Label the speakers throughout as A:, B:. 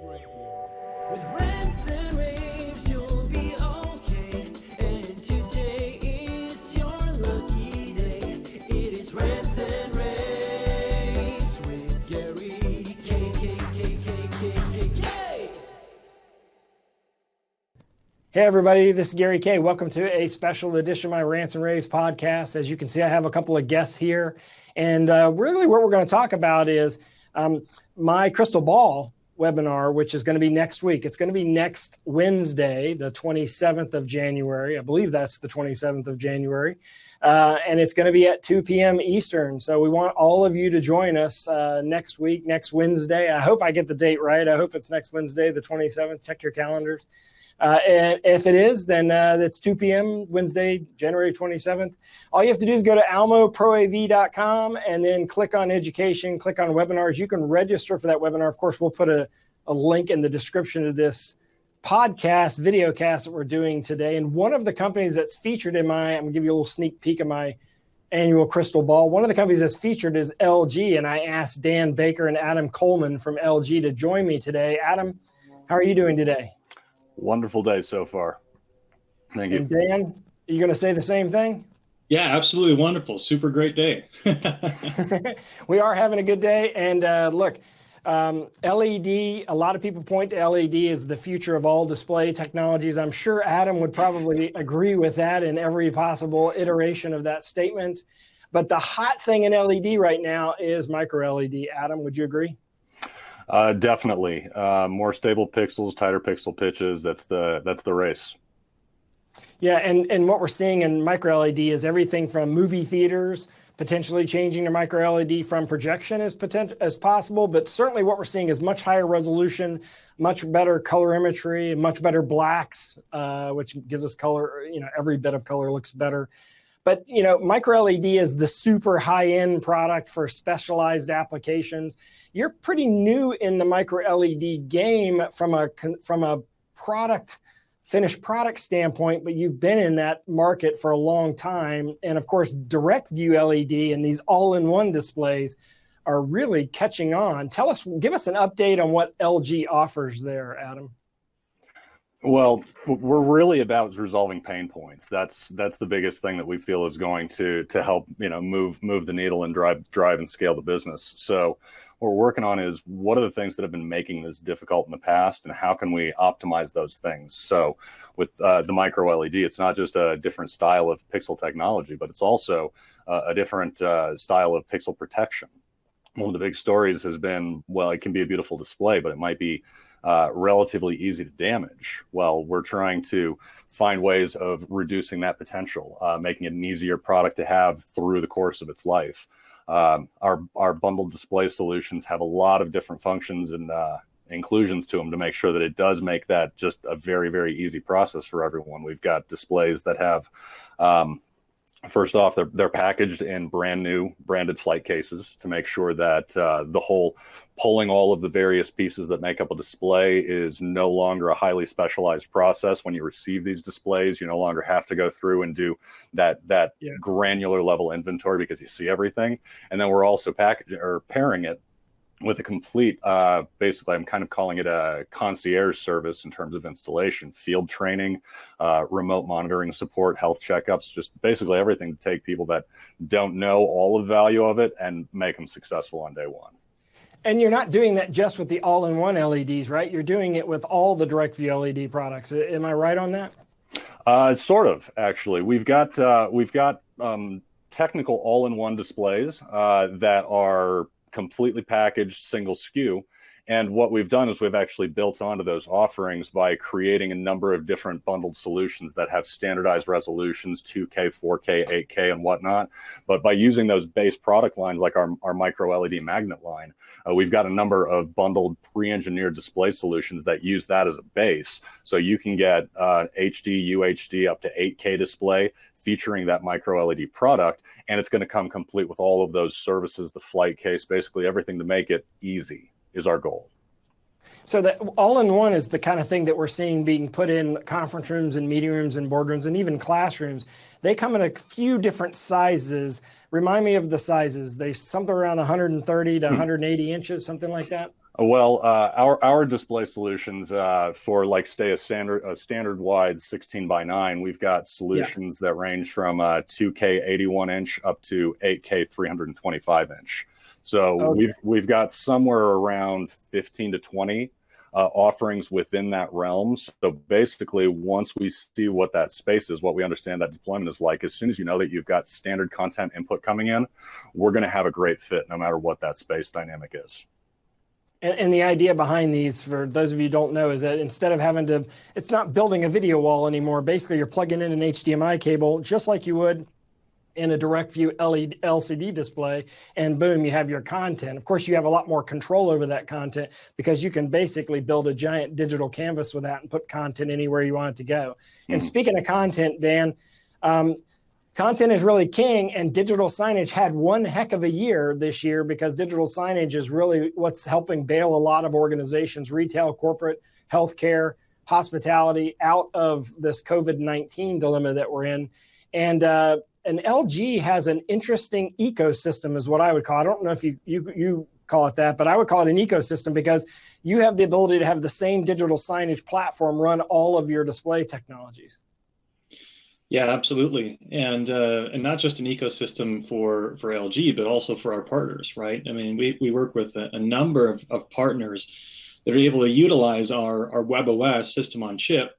A: With rants and raves, you'll be okay. And today is your lucky day. It is Rants and Raves with Gary Kayye.
B: Hey everybody, this is Gary Kayye. Welcome to a special edition of my Rants and Raves podcast. As you can see, I have a couple of guests here. And really what we're going to talk about is my Krystal Ball webinar, which is going to be next week. It's going to be next Wednesday, the 27th of January. I believe that's the 27th of January. And it's going to be at 2 p.m. Eastern. So we want all of you to join us next week, next Wednesday. I hope I get the date right. I hope it's next Wednesday, the 27th. Check your calendars. And if it is, then it's 2 p.m. Wednesday, January 27th. All you have to do is go to almo.rAVe.com and then click on education, click on webinars. You can register for that webinar. Of course, we'll put a link in the description of this podcast, videocast that we're doing today. And one of the companies that's featured in I'm going to give you a little sneak peek of my annual Krystal Ball. One of the companies that's featured is LG. And I asked Dan Baker and Adam Coleman from LG to join me today. Adam, how are you doing today?
C: Wonderful day so far. Thank you.
B: And Dan, are you going to say the same thing?
D: Yeah, absolutely wonderful. Super great day.
B: We are having a good day. And look, LED, a lot of people point to LED as the future of all display technologies. I'm sure Adam would probably agree with that in every possible iteration of that statement. But the hot thing in LED right now is micro LED. Adam, would you agree?
C: Definitely. More stable pixels, tighter pixel pitches. That's the race.
B: Yeah, and what we're seeing in micro LED is everything from movie theaters potentially changing to micro LED from projection as possible, but certainly what we're seeing is much higher resolution, much better color imagery, much better blacks, which gives us color. Every bit of color looks better. But, micro LED is the super high-end product for specialized applications. You're pretty new in the micro LED game from a finished product standpoint, but you've been in that market for a long time. And of course, direct view LED and these all-in-one displays are really catching on. Give us an update on what LG offers there, Adam.
C: Well, we're really about resolving pain points. That's the biggest thing that we feel is going to help move the needle and drive and scale the business. So what we're working on is what are the things that have been making this difficult in the past, and how can we optimize those things? So with the micro LED, it's not just a different style of pixel technology, but it's also a different style of pixel protection. One of the big stories has been, well, it can be a beautiful display, but it might be relatively easy to damage. Well, we're trying to find ways of reducing that potential, making it an easier product to have through the course of its life. Our bundled display solutions have a lot of different functions and inclusions to them to make sure that it does make that just a very, very easy process for everyone. We've got displays that have first off, they're packaged in brand new branded flight cases to make sure that the whole pulling all of the various pieces that make up a display is no longer a highly specialized process. When you receive these displays, you no longer have to go through and do that granular level inventory because you see everything. And then we're also pairing it with a complete, basically, I'm kind of calling it a concierge service in terms of installation, field training, remote monitoring support, health checkups, just basically everything to take people that don't know all of the value of it and make them successful on day one.
B: And you're not doing that just with the all-in-one LEDs, right? You're doing it with all the direct view LED products. Am I right on that?
C: Sort of, actually. We've got technical all-in-one displays that are completely packaged single SKU. And what we've done is we've actually built onto those offerings by creating a number of different bundled solutions that have standardized resolutions, 2K, 4K, 8K, and whatnot. But by using those base product lines like our micro LED magnet line, we've got a number of bundled pre-engineered display solutions that use that as a base. So you can get HD, UHD up to 8K display featuring that micro LED product, and it's going to come complete with all of those services, the flight case, basically everything to make it easy is our goal.
B: So that all-in-one is the kind of thing that we're seeing being put in conference rooms and meeting rooms and boardrooms and even classrooms. They come in a few different sizes. Remind me of the sizes. They something around 130 to 180 inches, something like that.
C: Well, our display solutions for like say a standard wide 16 by 9, we've got solutions that range from 2K 81 inch up to 8K 325 inch. So we've got somewhere around 15 to 20 offerings within that realm. So basically, once we see what that space is, what we understand that deployment is like, as soon as you know that you've got standard content input coming in, we're going to have a great fit no matter what that space dynamic is.
B: And the idea behind these, for those of you who don't know, is that instead of having to, it's not building a video wall anymore. Basically, you're plugging in an HDMI cable just like you would in a direct view LED LCD display, and boom, you have your content. Of course, you have a lot more control over that content because you can basically build a giant digital canvas with that and put content anywhere you want it to go. And speaking of content, Dan, content is really king, and digital signage had one heck of a year this year because digital signage is really what's helping bail a lot of organizations, retail, corporate, healthcare, hospitality, out of this COVID-19 dilemma that we're in. And LG has an interesting ecosystem is what I would call it. I don't know if you call it that, but I would call it an ecosystem because you have the ability to have the same digital signage platform run all of your display technologies.
D: Yeah, absolutely. And not just an ecosystem for LG, but also for our partners, right? I mean, we work with a number of partners that are able to utilize our WebOS system on chip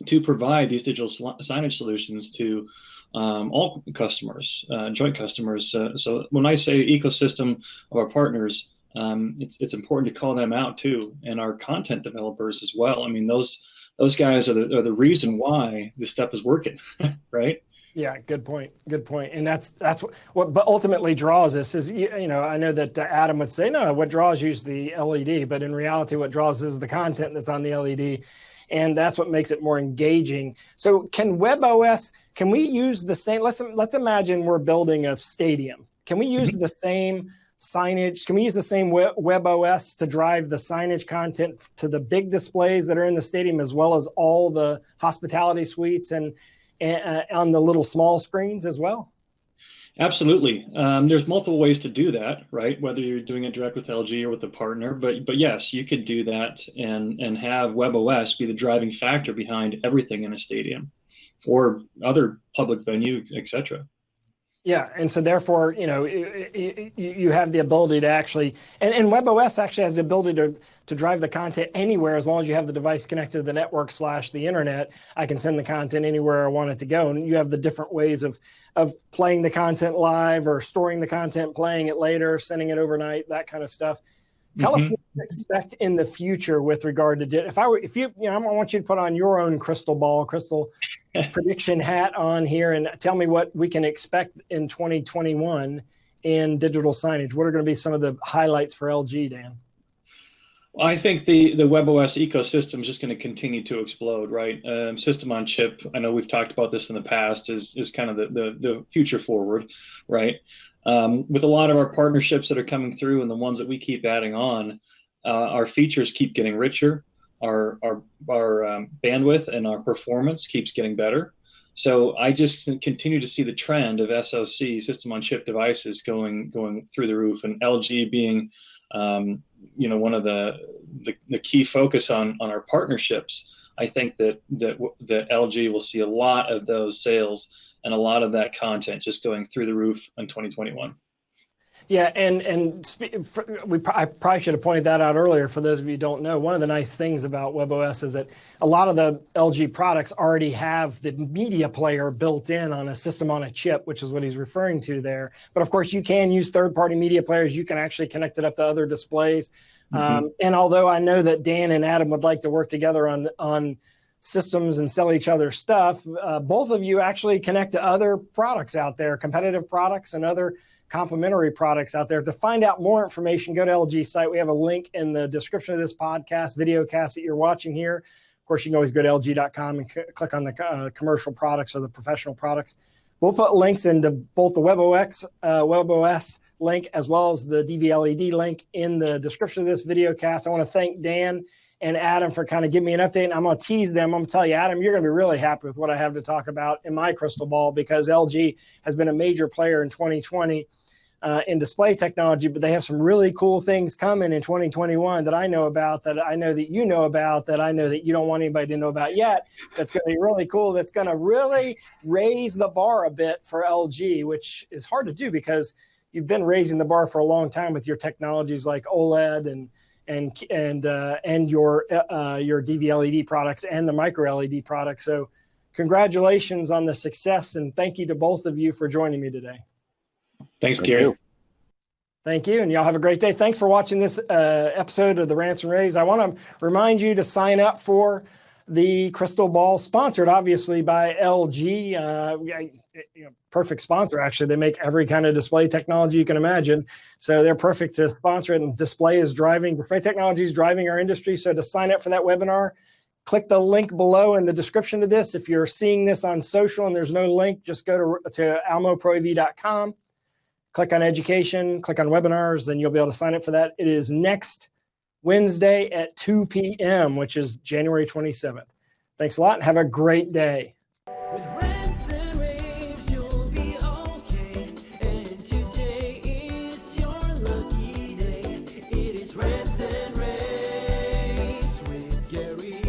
D: to provide these digital signage solutions to all customers, joint customers. So when I say ecosystem of our partners, it's important to call them out too, and our content developers as well. I mean, those guys are the reason why this stuff is working, right?
B: Yeah, good point. Good point. And that's what but ultimately draws us is, you know, I know that Adam would say, no, what draws you is the LED, but in reality, what draws is the content that's on the LED. And that's what makes it more engaging. So can WebOS, can we use the same, let's imagine we're building a stadium. Can we use the same signage? Can we use the same WebOS to drive the signage content to the big displays that are in the stadium, as well as all the hospitality suites and on the little small screens as well?
D: Absolutely. There's multiple ways to do that, right? Whether you're doing it direct with LG or with a partner, but yes, you could do that and have WebOS be the driving factor behind everything in a stadium or other public venue, etc.
B: Yeah, and so therefore, you know, you have the ability to actually, and WebOS actually has the ability to drive the content anywhere as long as you have the device connected to the network / the internet. I can send the content anywhere I want it to go, and you have the different ways of playing the content live or storing the content, playing it later, sending it overnight, that kind of stuff. Tell us what you expect in the future with regard to I want you to put on your own crystal prediction hat on here and tell me what we can expect in 2021 in digital signage. What are going to be some of the highlights for LG, Dan?
D: Well, I think the WebOS ecosystem is just going to continue to explode, right? System on chip, I know we've talked about this in the past, is kind of the future forward, right? With a lot of our partnerships that are coming through and the ones that we keep adding on, our features keep getting richer. Our bandwidth and our performance keeps getting better. So I just continue to see the trend of SoC, system on chip devices going through the roof, and LG being one of the key focus on our partnerships. I think that LG will see a lot of those sales and a lot of that content just going through the roof in 2021.
B: Yeah, I probably should have pointed that out earlier for those of you who don't know. One of the nice things about WebOS is that a lot of the LG products already have the media player built in on a system on a chip, which is what he's referring to there. But of course, you can use third-party media players. You can actually connect it up to other displays. And although I know that Dan and Adam would like to work together on systems and sell each other stuff, both of you actually connect to other products out there, competitive products and other complementary products out there. To find out more information, go to LG's site. We have a link in the description of this podcast, videocast that you're watching here. Of course, you can always go to lg.com and click on the commercial products or the professional products. We'll put links into both the WebOS link as well as the DVLED link in the description of this videocast. I want to thank Dan and Adam for kind of giving me an update. And I'm going to tease them. I'm going to tell you, Adam, you're going to be really happy with what I have to talk about in my crystal ball because LG has been a major player in 2020. in display technology, but they have some really cool things coming in 2021 that I know about, that I know that you know about, that I know that you don't want anybody to know about yet. That's going to be really cool. That's going to really raise the bar a bit for LG, which is hard to do because you've been raising the bar for a long time with your technologies like OLED and your DV-LED products and the micro-LED products. So congratulations on the success, and thank you to both of you for joining me today.
D: Thanks, Gary.
B: Thank you, and y'all have a great day. Thanks for watching this episode of the Rants and Raves. I want to remind you to sign up for the Krystal Ball, sponsored obviously by LG. Perfect sponsor, actually. They make every kind of display technology you can imagine. So they're perfect to sponsor it, and display technology is driving our industry. So to sign up for that webinar, click the link below in the description of this. If you're seeing this on social and there's no link, just go to almoproav.com. Click on education, click on webinars, and you'll be able to sign up for that. It is next Wednesday at 2 p.m., which is January 27th. Thanks a lot and have a great day.
A: With rants and raves, you'll be okay. And today is your lucky day. It is Rants and Raves with Gary.